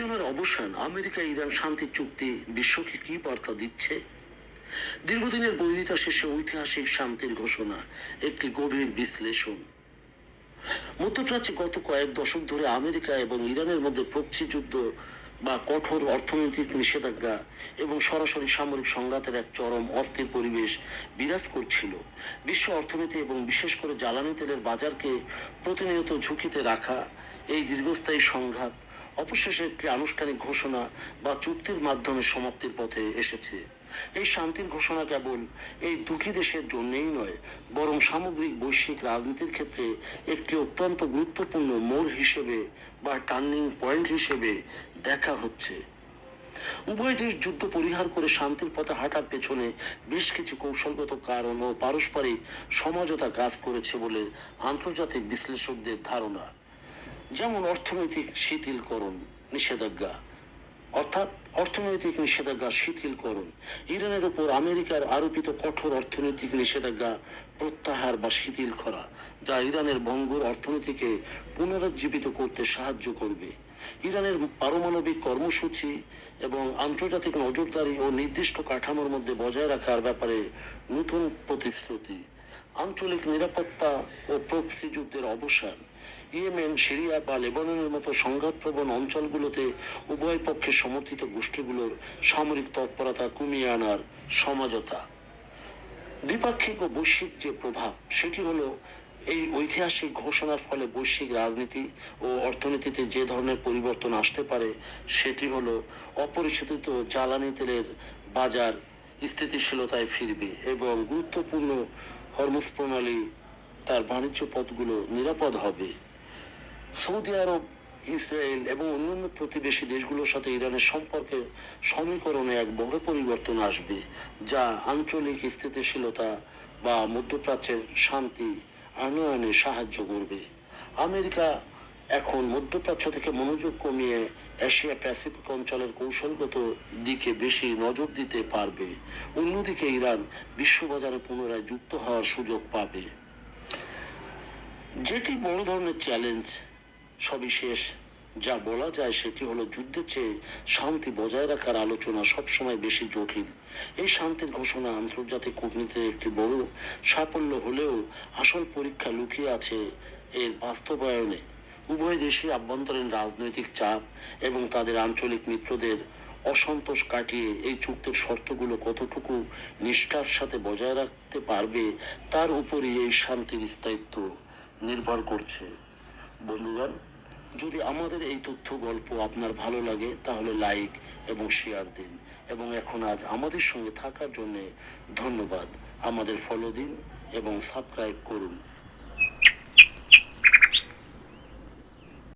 উত্তেজনার অবসান, America Iran শান্তি চুক্তি বিশ্বকে কি বার্তা দিচ্ছে? দীর্ঘদিনের বৈরিতা শেষে ঐতিহাসিক শান্তির ঘোষণা, একটি গভীর বিশ্লেষণ। মধ্যপ্রাচ্যে গত কয়েক দশক ধরে আমেরিকা এবং ইরানের মধ্যে প্রক্সি যুদ্ধ বা কঠোর অর্থনৈতিক নিষেধাজ্ঞা এবং সরাসরি সামরিক সংঘাতের এক চরম অস্থির পরিবেশ বিরাজ করছিল। বিশ্ব অর্থনীতি এবং বিশেষ করে জ্বালানি তেলের বাজারকে প্রতিনিয়ত ঝুঁকিতে রাখা এই দীর্ঘস্থায়ী সংঘাত অবশেষে একটি আনুষ্ঠানিক ঘোষণা বা চুক্তির মাধ্যমে সমাপ্তির পথে এসেছে। এই শান্তির ঘোষণা কেবল এই দুটি দেশের জন্যই নয়, বরং সামগ্রিক বৈশ্বিক রাজনীতির ক্ষেত্রে একটি অত্যন্ত গুরুত্বপূর্ণ মোড় হিসেবে বা টার্নিং পয়েন্ট হিসেবে দেখা হচ্ছে। উভয় দেশ যুদ্ধ পরিহার করে শান্তির পথে হাঁটার পেছনে বেশ কিছু কৌশলগত কারণ ও পারস্পরিক সমঝোতা কাজ করেছে বলে আন্তর্জাতিক বিশ্লেষকদের ধারণা। যেমন অর্থনৈতিক শিথিলকরণ নিষেধাজ্ঞা, অর্থাৎ অর্থনৈতিক নিষেধাজ্ঞা শিথিলকরণ, ইরানের উপর আমেরিকার আরোপিত কঠোর অর্থনৈতিক নিষেধাজ্ঞা প্রত্যাহার বা শিথিল করা, যা ইরানের ভঙ্গুর অর্থনীতিকে পুনরুজ্জীবিত করতে সাহায্য করবে। ইরানের পারমাণবিক কর্মসূচি এবং আন্তর্জাতিক নজরদারি ও নির্দিষ্ট কাঠামোর মধ্যে বজায় রাখার ব্যাপারে নতুন প্রতিশ্রুতি। আঞ্চলিক নিরাপত্তা ও প্রক্সি যুদ্ধের অবসান, ইয়েমেন, সিরিয়া বা লেবাননের মতো সংঘাতপ্রবণ অঞ্চলগুলোতে উভয় পক্ষের সমর্থিত গোষ্ঠীগুলোর সামরিক তৎপরতা কমিয়ে আনার সমঝোতা। দ্বিপাক্ষিক ও বৈশ্বিক যে প্রভাব, সেটি হলো এই ঐতিহাসিক ঘোষণার ফলে বৈশ্বিক রাজনীতি ও অর্থনীতিতে যে ধরনের পরিবর্তন আসতে পারে সেটি হলো অপরিশোধিত জ্বালানি তেলের বাজার স্থিতিশীলতায় ফিরবে এবং গুরুত্বপূর্ণ হরমুজ প্রণালী, তার বাণিজ্য পথগুলো নিরাপদ হবে। সৌদি আরব, ইসরায়েল এবং অন্যান্য প্রতিবেশী দেশগুলোর সাথে ইরানের সম্পর্কের সমীকরণে এক বড় পরিবর্তন আসবে, যা আঞ্চলিক স্থিতিশীলতা বা মধ্যপ্রাচ্যের শান্তি আনয়নে সাহায্য করবে। আমেরিকা এখন মধ্যপ্রাচ্য থেকে মনোযোগ কমিয়ে এশিয়া প্যাসিফিক অঞ্চলের কৌশলগত দিকে বেশি নজর দিতে পারবে। অন্যদিকে ইরান বিশ্ববাজারে পুনরায় যুক্ত হওয়ার সুযোগ পাবে, যেটি বড় ধরনের চ্যালেঞ্জ। সবিশেষ যা বলা যায় সেটি হলো, যুদ্ধের চেয়ে শান্তি বজায় রাখার আলোচনা সবসময় বেশি জটিল। এই শান্তির ঘোষণা আন্তর্জাতিক কূটনীতির একটি বড় সাফল্য হলেও আসল পরীক্ষা লুকিয়ে আছে এর বাস্তবায়নে। উভয় দেশই আভ্যন্তরীণ রাজনৈতিক চাপ এবং তাদের আঞ্চলিক মিত্রদের অসন্তোষ কাটিয়ে এই চুক্তির শর্তগুলো কতটুকু নিষ্ঠার সাথে বজায় রাখতে পারবে তার উপরই এই শান্তির স্থায়িত্ব নির্ভর করছে। বন্ধুগণ, যদি আমাদের এই তথ্য গল্প আপনার ভালো লাগে তাহলে লাইক এবং শেয়ার দিন, এবং এখন আজ আমাদের সঙ্গে থাকার জন্য ধন্যবাদ। আমাদের ফলো দিন এবং সাবস্ক্রাইব করুন।